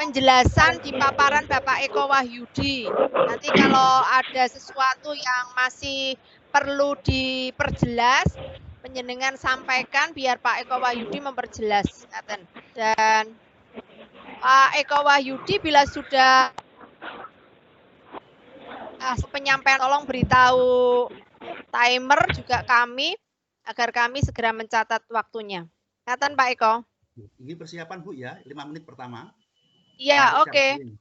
penjelasan di paparan Bapak Eko Wahyudi. Nanti kalau ada sesuatu yang masih perlu diperjelas, panjenengan sampaikan biar Pak Eko Wahyudi memperjelas. Dan Pak Eko Wahyudi bila sudah penyampaian, tolong beritahu timer juga kami agar kami segera mencatat waktunya. Ngaten Pak Eko. Ini persiapan Bu ya, 5 menit pertama. Iya, oke.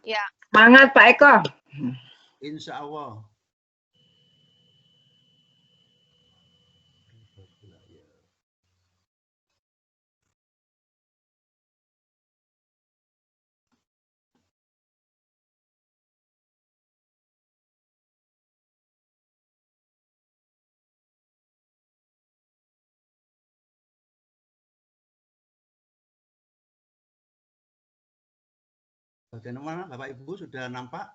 Ya. Semangat Pak Eko. Insya Allah. Bagaimana Bapak Ibu sudah nampak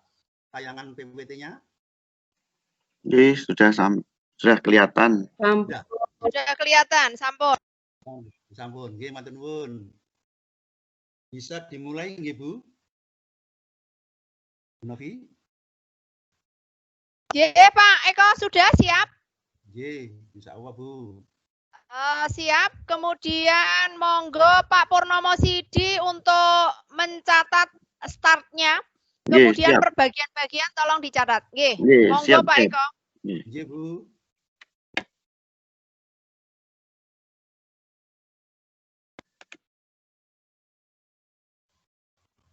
tayangan PPT-nya? Jadi sudah kelihatan. Sudah kelihatan, sampun. Sampun, nggih matur nuwun. Bisa dimulai nggih Bu? Bu Novi? Nggih, Pak Eko sudah siap? Nggih, insyaallah Bu. Siap. Kemudian monggo Pak Purnomo Sidi untuk mencatat startnya. Kemudian perbagian-bagian tolong dicatat. Nggih. Monggo siap, Pak Eko. Nggih, Bu.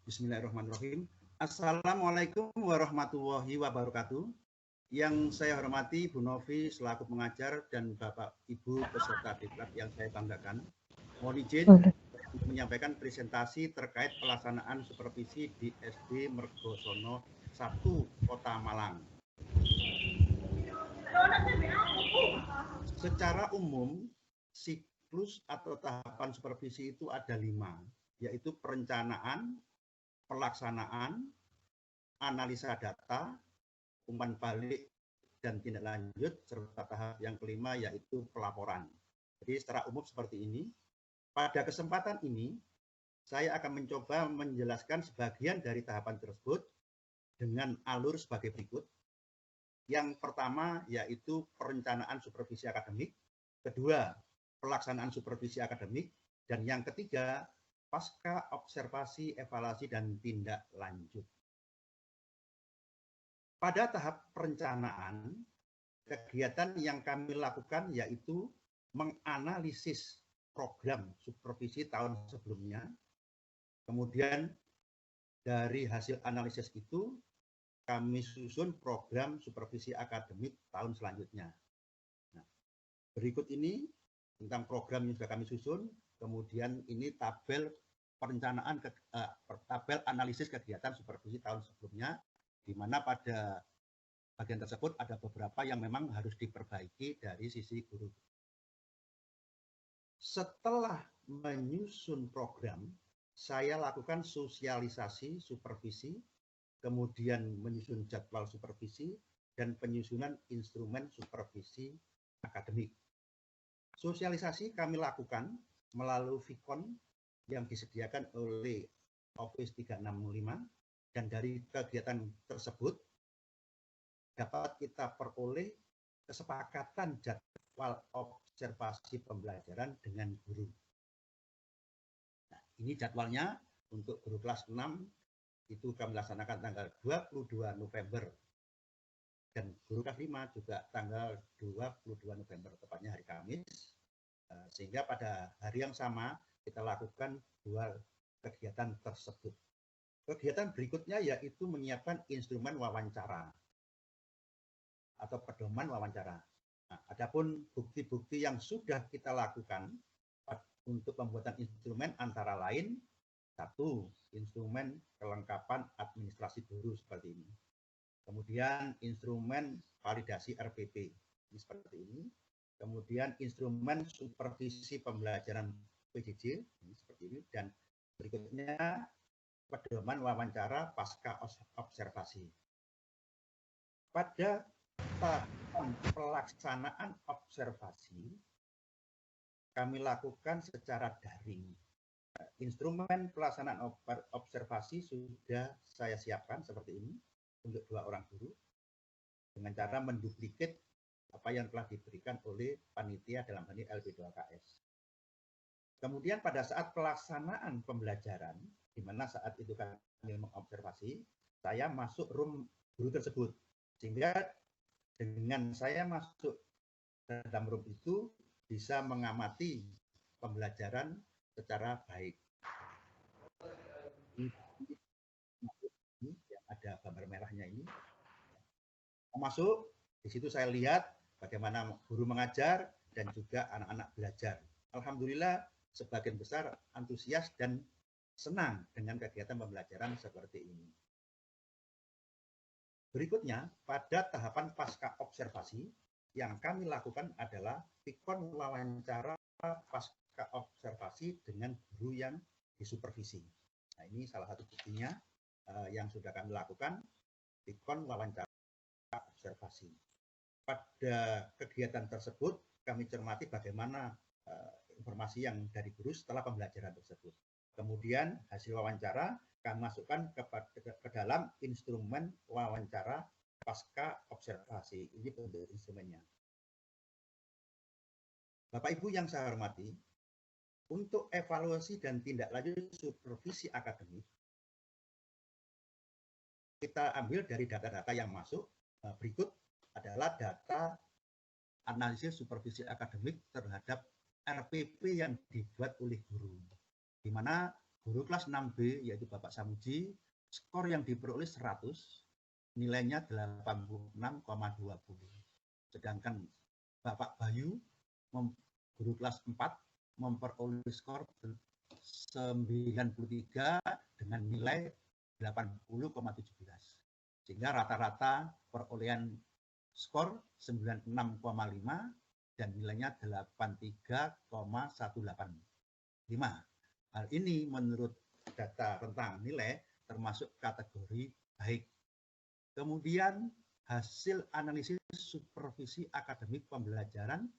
Bismillahirrahmanirrahim. Assalamualaikum warahmatullahi wabarakatuh. Yang saya hormati Bu Novi selaku pengajar dan Bapak Ibu peserta diklat yang saya banggakan. Mohon izin menyampaikan presentasi terkait pelaksanaan supervisi di SD Mergosono 1 Kota Malang. Secara umum, siklus atau tahapan supervisi itu ada 5, yaitu perencanaan, pelaksanaan, analisa data, umpan balik, dan tindak lanjut, serta tahap yang kelima yaitu pelaporan. Jadi secara umum seperti ini. Pada kesempatan ini, saya akan mencoba menjelaskan sebagian dari tahapan tersebut dengan alur sebagai berikut. Yang pertama yaitu perencanaan supervisi akademik, kedua pelaksanaan supervisi akademik, dan yang ketiga pasca observasi, evaluasi, dan tindak lanjut. Pada tahap perencanaan, kegiatan yang kami lakukan yaitu menganalisis program supervisi tahun sebelumnya. Kemudian dari hasil analisis itu, kami susun program supervisi akademik tahun selanjutnya. Nah, berikut ini tentang program yang sudah kami susun. Kemudian ini tabel perencanaan, tabel analisis kegiatan supervisi tahun sebelumnya, di mana pada bagian tersebut ada beberapa yang memang harus diperbaiki dari sisi guru. Setelah menyusun program, saya lakukan sosialisasi supervisi, kemudian menyusun jadwal supervisi, dan penyusunan instrumen supervisi akademik. Sosialisasi kami lakukan melalui Vicon yang disediakan oleh Office 365, dan dari kegiatan tersebut dapat kita peroleh kesepakatan jadwal observasi pembelajaran dengan guru. Nah, ini jadwalnya untuk guru kelas 6 itu kami laksanakan tanggal 22 November. Dan guru kelas 5 juga tanggal 22 November, tepatnya hari Kamis. Sehingga pada hari yang sama kita lakukan 2 kegiatan tersebut. Kegiatan berikutnya yaitu menyiapkan instrumen wawancara atau pedoman wawancara. Nah, adapun bukti-bukti yang sudah kita lakukan untuk pembuatan instrumen antara lain, 1, instrumen kelengkapan administrasi guru seperti ini. Kemudian instrumen validasi RPP ini seperti ini. Kemudian instrumen supervisi pembelajaran PJJ ini seperti ini, dan berikutnya pedoman wawancara pasca observasi. Pada tahapan pelaksanaan observasi, kami lakukan secara daring. Instrumen pelaksanaan observasi sudah saya siapkan seperti ini untuk 2 orang guru dengan cara menduplikat apa yang telah diberikan oleh panitia dalam hal ini LP2KS. Kemudian pada saat pelaksanaan pembelajaran, di mana saat itu kami mengobservasi, saya masuk room guru tersebut. Sehingga dengan saya masuk dalam room itu bisa mengamati pembelajaran secara baik. Ini yang ada gambar merahnya ini. Masuk, di situ saya lihat bagaimana guru mengajar dan juga anak-anak belajar. Alhamdulillah sebagian besar antusias dan senang dengan kegiatan pembelajaran seperti ini. Berikutnya, pada tahapan pasca observasi, yang kami lakukan adalah pikon wawancara pasca observasi dengan guru yang disupervisi. Nah, ini salah satu buktinya yang sudah kami lakukan, pikon wawancara observasi. Pada kegiatan tersebut, kami cermati bagaimana informasi yang dari guru setelah pembelajaran tersebut. Kemudian hasil wawancara kami masukkan ke dalam instrumen wawancara pasca observasi. Ini bentuk instrumennya. Bapak Ibu yang saya hormati, untuk evaluasi dan tindak lanjut supervisi akademik, kita ambil dari data-data yang masuk. Berikut adalah data analisis supervisi akademik terhadap RPP yang dibuat oleh guru. Di mana guru kelas 6B, yaitu Bapak Samuji, skor yang diperoleh 100, nilainya 86,20. Sedangkan Bapak Bayu, guru kelas 4, memperoleh skor 93 dengan nilai 80,17. Sehingga rata-rata perolehan skor 96,5 dan nilainya 83,185. Hal ini menurut data rentang nilai termasuk kategori baik. Kemudian hasil analisis supervisi akademik pembelajaran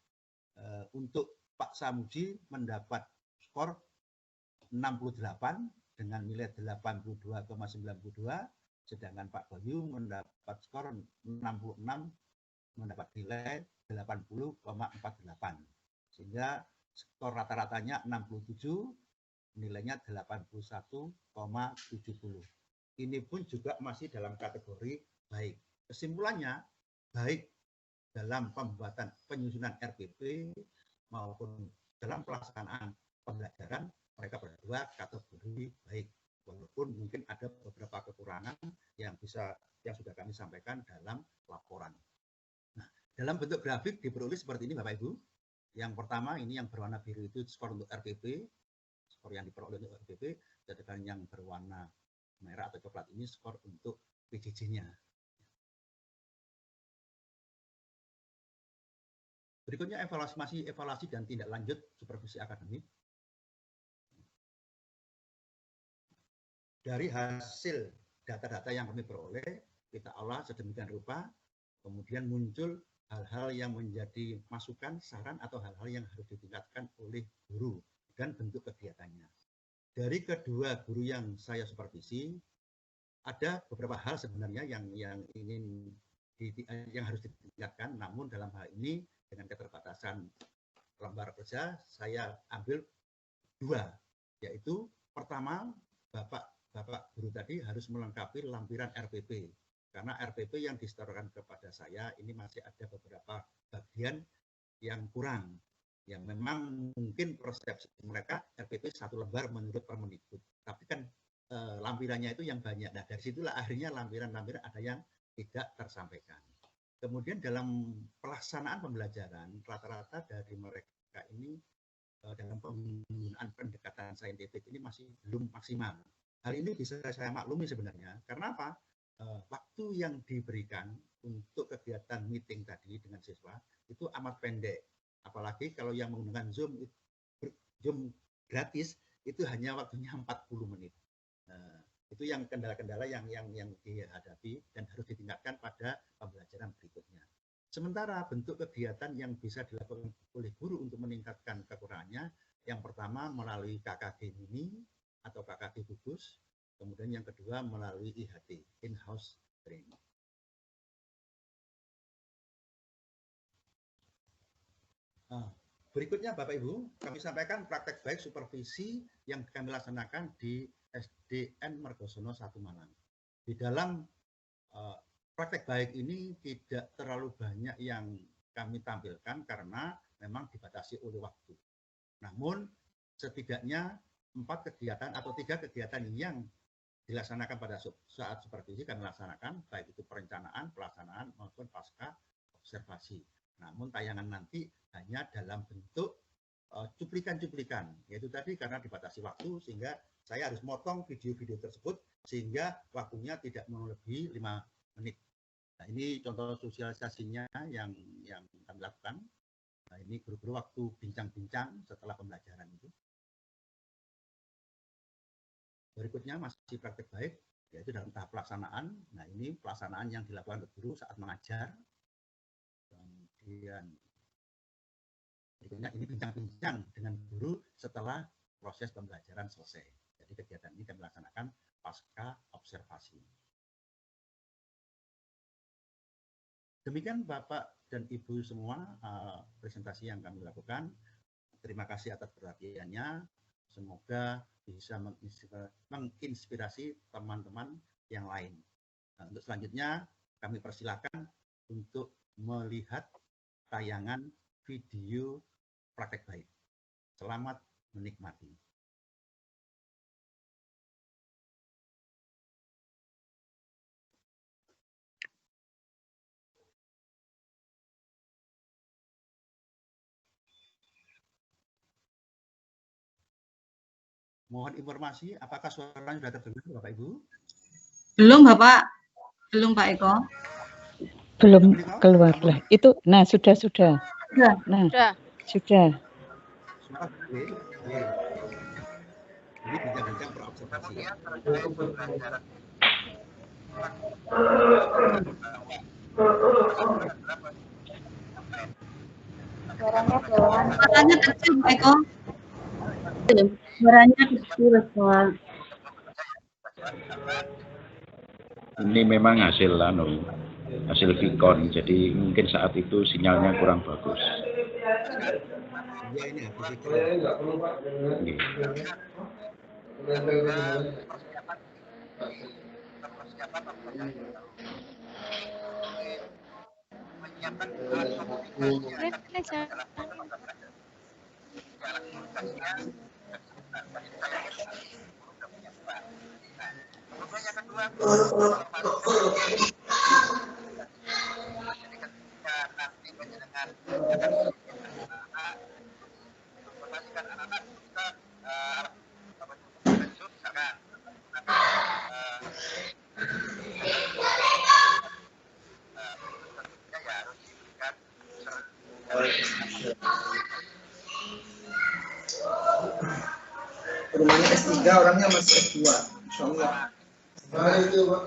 untuk Pak Samuji mendapat skor 68 dengan nilai 82,92, sedangkan Pak Bayu mendapat skor 66 mendapat nilai 80,48. Sehingga skor rata-ratanya 67, nilainya 81,70. Ini pun juga masih dalam kategori baik. Kesimpulannya, baik dalam pembuatan penyusunan RPP maupun dalam pelaksanaan pembelajaran, mereka berdua kategori baik. Walaupun mungkin ada beberapa kekurangan yang sudah kami sampaikan dalam laporan. Nah, dalam bentuk grafik diperoleh seperti ini Bapak Ibu. Yang pertama ini yang berwarna biru itu skor untuk RPP. Skor yang diperoleh untuk RPP, sedangkan yang berwarna merah atau coklat ini skor untuk PJJ-nya. Berikutnya evaluasi dan tindak lanjut supervisi akademik. Dari hasil data-data yang kami peroleh, kita olah sedemikian rupa, kemudian muncul hal-hal yang menjadi masukan, saran, atau hal-hal yang harus ditingkatkan oleh guru dan bentuk kegiatannya. Dari kedua guru yang saya supervisi, ada beberapa hal sebenarnya yang harus ditingkatkan, namun dalam hal ini dengan keterbatasan lembar kerja, saya ambil 2, yaitu pertama, Bapak guru tadi harus melengkapi lampiran RPP, karena RPP yang disetorkan kepada saya ini masih ada beberapa bagian yang kurang. Yang memang mungkin persepsi mereka RPP 1 lembar menurut Permendikbud, tapi kan lampirannya itu yang banyak. Nah, dari situlah akhirnya lampiran-lampiran ada yang tidak tersampaikan. Kemudian dalam pelaksanaan pembelajaran, rata-rata dari mereka ini dalam penggunaan pendekatan saintifik ini masih belum maksimal. Hal ini bisa saya maklumi sebenarnya. Karena apa? Waktu yang diberikan untuk kegiatan meeting tadi dengan siswa itu amat pendek. Apalagi kalau yang menggunakan Zoom gratis itu hanya waktunya 40 menit. Itu yang kendala-kendala yang dihadapi dan harus ditingkatkan pada pembelajaran berikutnya. Sementara bentuk kegiatan yang bisa dilakukan oleh guru untuk meningkatkan kekurangannya Yang pertama melalui KKG Mini atau KKG gugus, kemudian yang kedua melalui IHT, in-house training. Berikutnya Bapak Ibu, kami sampaikan praktek baik supervisi yang kami laksanakan di SDN Mergosono 1 Malang. Di dalam praktek baik ini tidak terlalu banyak yang kami tampilkan karena memang dibatasi oleh waktu. Namun setidaknya 4 kegiatan atau 3 kegiatan yang dilaksanakan pada saat supervisi kami laksanakan, baik itu perencanaan, pelaksanaan maupun pasca observasi. Namun tayangan nanti hanya dalam bentuk cuplikan-cuplikan, yaitu tadi karena dibatasi waktu sehingga saya harus motong video-video tersebut sehingga waktunya tidak melebihi 5 menit. Nah, ini contoh sosialisasinya yang kami lakukan. Nah, ini guru-guru waktu bincang-bincang setelah pembelajaran itu. Berikutnya masih praktek baik, yaitu dalam tahap pelaksanaan. Nah, ini pelaksanaan yang dilakukan oleh guru saat mengajar. Kemudian berikutnya ini bincang-bincang dengan guru setelah proses pembelajaran selesai. Jadi kegiatan ini kami laksanakan pasca observasi. Demikian Bapak dan Ibu semua presentasi yang kami lakukan. Terima kasih atas perhatiannya. Semoga bisa menginspirasi teman-teman yang lain. Nah, untuk selanjutnya kami persilakan untuk melihat tayangan video praktek baik. Selamat menikmati. Mohon informasi, apakah suaranya sudah terdengar Bapak Ibu? Belum Bapak, belum Pak Eko. Belum keluar lah. Itu, nah sudah. Nah, sudah. Ini bincang-bincang perobservasi. Suaranya kecil Pak Eko. Suaranya kecil soal. Ini memang hasil Vicon, jadi mungkin saat itu sinyalnya kurang bagus. Ya, ini hasil Vicon. Rumahnya S3, orangnya masih S2. Insya Allah. Itu Pak.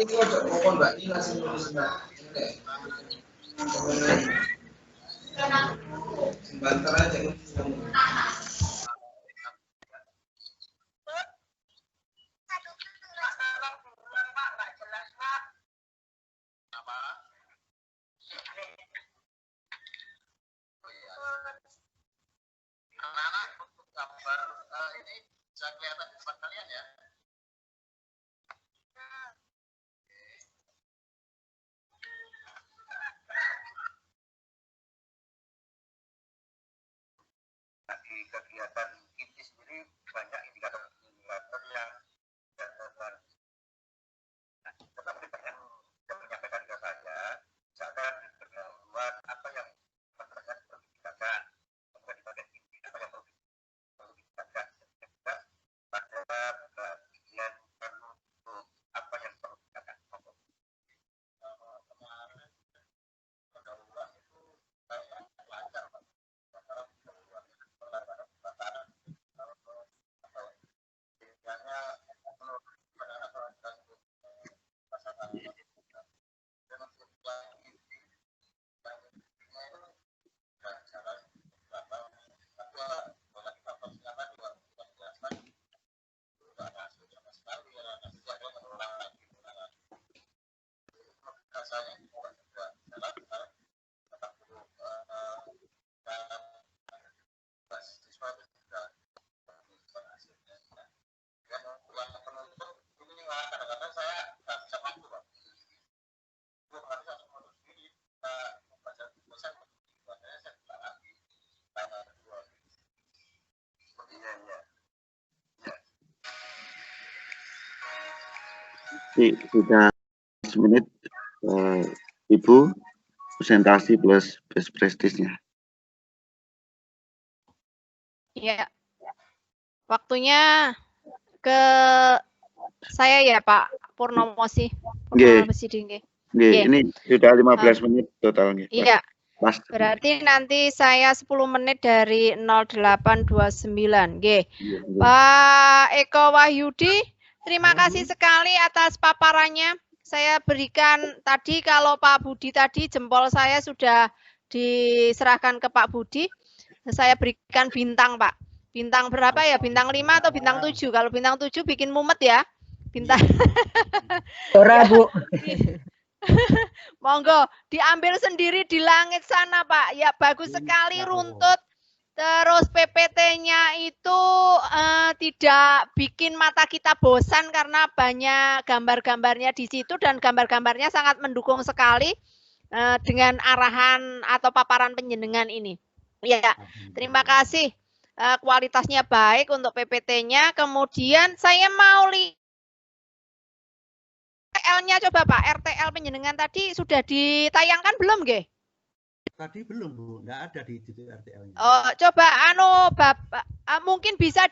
Ini kok ngomong Mbak Ina sih sebentar aja. Anak-anak untuk gambar ini bisa kelihatan di depan kalian ya. Di kegiatan ini sendiri banyak indikator-indikator yang dilakukan. Nah, tetapi banyak yang menyampaikan ke saya, misalkan pendahuluan apa yang masyarakat perlu ditingkatkan, kemudian di bagian ini apa yang perlu ditingkatkan, juga pada bagian penutup apa yang perlu ditingkatkan. Kemarin pendahuluan itu lancar, Pak. Sudah 10 menit, Ibu, presentasi plus best practice-nya. Iya. Waktunya ke saya ya Pak Purnomo sih. Ini sudah 15 menit totalnya. Iya. Berarti nanti saya 10 menit dari 0829. Nggih. Pak Eko Wahyudi, terima kasih sekali atas paparannya. Saya berikan tadi, kalau Pak Budi tadi jempol saya sudah diserahkan ke Pak Budi. Saya berikan bintang, Pak. Bintang berapa ya? Bintang 5 atau bintang 7? Kalau bintang 7 bikin mumet ya. Bintang. Ora, Bu. Monggo, diambil sendiri di langit sana, Pak. Ya, bagus sekali, runtut. Terus PPT-nya itu tidak bikin mata kita bosan karena banyak gambar-gambarnya di situ, dan gambar-gambarnya sangat mendukung sekali dengan arahan atau paparan penjenengan ini. Ya, terima kasih. Kualitasnya baik untuk PPT-nya. Kemudian saya mau lihat RTL-nya coba Pak. RTL penjenengan tadi sudah ditayangkan belum, nggih? Tadi belum, Bu. Nggak ada di RTL-nya. Oh, coba Bapak mungkin bisa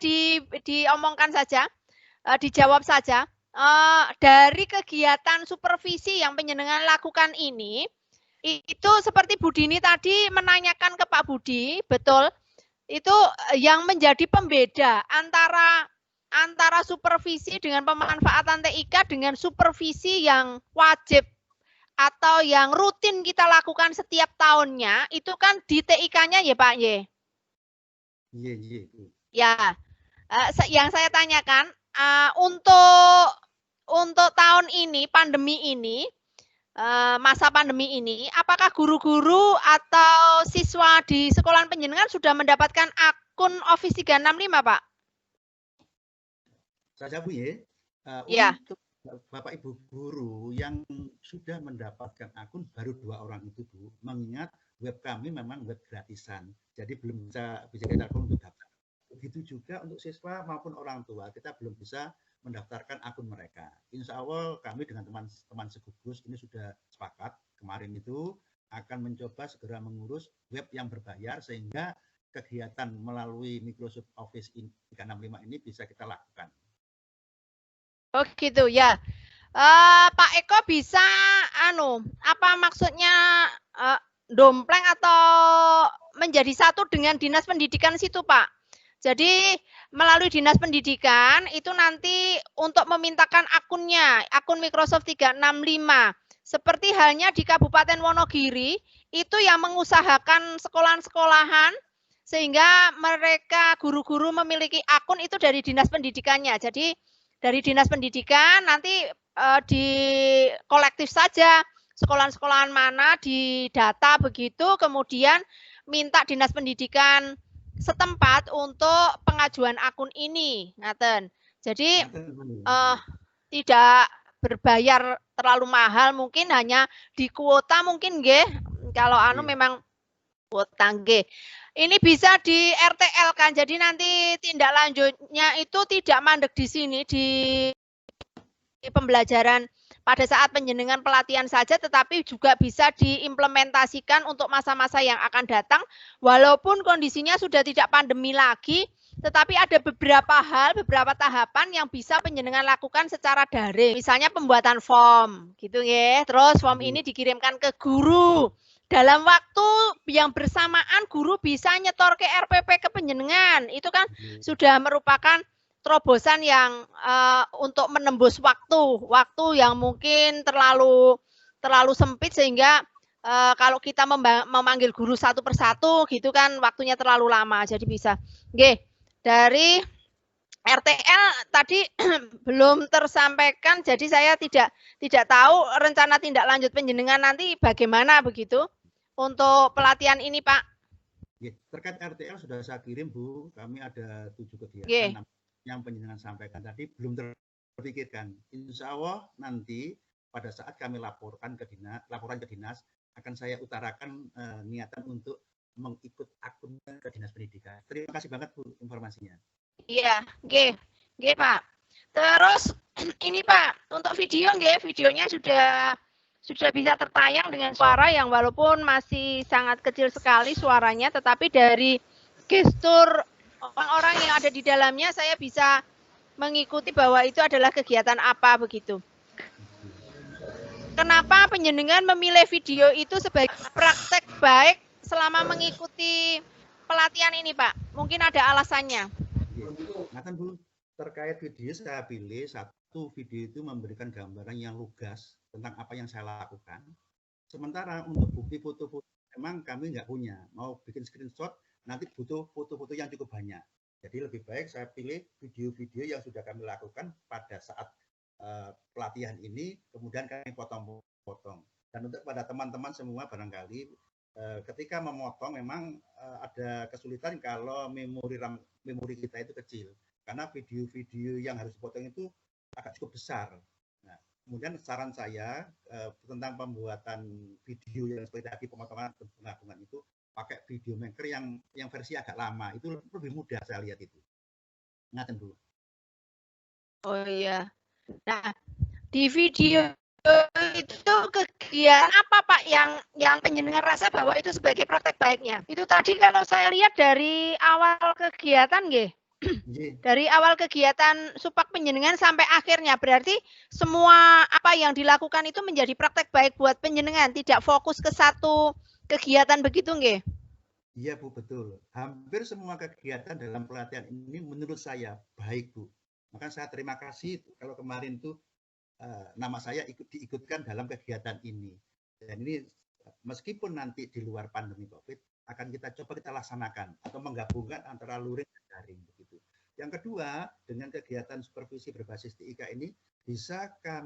diomongkan saja, dijawab saja. Dari kegiatan supervisi yang penjenengan lakukan ini, itu seperti Bu Dini tadi menanyakan ke Pak Budi, betul? Itu yang menjadi pembeda antara supervisi dengan pemanfaatan TIK dengan supervisi yang wajib atau yang rutin kita lakukan setiap tahunnya, itu kan di TIK-nya ya Pak Ye? Iya. Ya, yang saya tanyakan, untuk tahun ini, pandemi ini, masa pandemi ini, apakah guru-guru atau siswa di sekolahan penjenengan sudah mendapatkan akun Office 365, Pak? Saja Bu ya. Ya. Untuk Bapak Ibu guru yang sudah mendapatkan akun baru 2 orang itu, Bu. Mengingat web kami memang web gratisan, jadi belum bisa kita untuk daftar. Begitu juga untuk siswa maupun orang tua, kita belum bisa mendaftarkan akun mereka. Insya Allah kami dengan teman-teman segugus ini sudah sepakat kemarin itu akan mencoba segera mengurus web yang berbayar sehingga kegiatan melalui Microsoft Office 365 ini bisa kita lakukan. Oh gitu ya. Pak Eko bisa apa maksudnya dompleng atau menjadi satu dengan dinas pendidikan situ, Pak? Jadi melalui Dinas Pendidikan itu nanti untuk memintakan akunnya, akun Microsoft 365. Seperti halnya di Kabupaten Wonogiri, itu yang mengusahakan sekolahan-sekolahan, sehingga mereka guru-guru memiliki akun itu dari Dinas Pendidikannya. Jadi dari Dinas Pendidikan nanti di kolektif saja sekolahan-sekolahan mana di data begitu, kemudian minta Dinas Pendidikan setempat untuk pengajuan akun ini, ngaten. Jadi tidak berbayar terlalu mahal, mungkin hanya di kuota mungkin nggih. Kalau anu memang kuota nggih. Ini bisa di RTL kan. Jadi nanti tindak lanjutnya itu tidak mandek di sini di pembelajaran pada saat penjenengan pelatihan saja, tetapi juga bisa diimplementasikan untuk masa-masa yang akan datang, walaupun kondisinya sudah tidak pandemi lagi, tetapi ada beberapa hal, beberapa tahapan yang bisa penjenengan lakukan secara daring. Misalnya pembuatan form, gitu ya. Terus form ini dikirimkan ke guru. Dalam waktu yang bersamaan guru bisa nyetor ke RPP ke penjenengan. Itu kan sudah merupakan terobosan yang untuk menembus waktu yang mungkin terlalu sempit, sehingga kalau kita memanggil guru satu persatu gitu kan waktunya terlalu lama. Jadi bisa. Oke, dari RTL tadi belum tersampaikan, jadi saya tidak tahu rencana tindak lanjut penjenengan nanti bagaimana begitu untuk pelatihan ini, Pak. Terkait RTL sudah saya kirim, Bu. Kami ada 7 kegiatan yang penjenengan sampaikan tadi belum terpikirkan. Insya Allah nanti pada saat kami laporan ke dinas akan saya utarakan niatan untuk mengikut akun ke Dinas Pendidikan. Terima kasih banget, Bu, informasinya. Iya, nggih, Pak. Terus ini Pak, untuk video nggih, videonya sudah bisa tertayang dengan suara yang walaupun masih sangat kecil sekali suaranya, tetapi dari gestur orang-orang yang ada di dalamnya saya bisa mengikuti bahwa itu adalah kegiatan apa begitu. Kenapa penjenengan memilih video itu sebagai praktek baik selama mengikuti pelatihan ini, Pak? Mungkin ada alasannya. Nah kan Bu, terkait video saya pilih satu video itu memberikan gambaran yang lugas tentang apa yang saya lakukan. Sementara untuk bukti foto-foto memang kami nggak punya. Mau bikin screenshot nanti butuh foto-foto yang cukup banyak. Jadi lebih baik saya pilih video-video yang sudah kami lakukan pada saat pelatihan ini, kemudian kami potong-potong. Dan untuk pada teman-teman semua barangkali ketika memotong memang ada kesulitan kalau memori kita itu kecil. Karena video-video yang harus dipotong itu agak cukup besar. Nah, kemudian saran saya tentang pembuatan video yang seperti tadi pemotongan penggabungan itu pakai video maker yang versi agak lama, itu lebih mudah saya lihat itu. Ngaten dulu. Oh iya. Nah, di video itu kegiatan apa Pak yang penjenengan rasa bahwa itu sebagai praktek baiknya? Itu tadi kalau saya lihat dari awal kegiatan nggih. Dari awal kegiatan supak penjenengan sampai akhirnya, berarti semua apa yang dilakukan itu menjadi praktek baik buat penjenengan, tidak fokus ke satu kegiatan begitu nggih? Iya Bu, betul. Hampir semua kegiatan dalam pelatihan ini menurut saya baik Bu. Maka saya terima kasih kalau kemarin tuh nama saya diikutkan dalam kegiatan ini. Dan ini meskipun nanti di luar pandemi COVID akan kita laksanakan atau menggabungkan antara luring dan daring begitu. Yang kedua, dengan kegiatan supervisi berbasis TIK ini bisa kami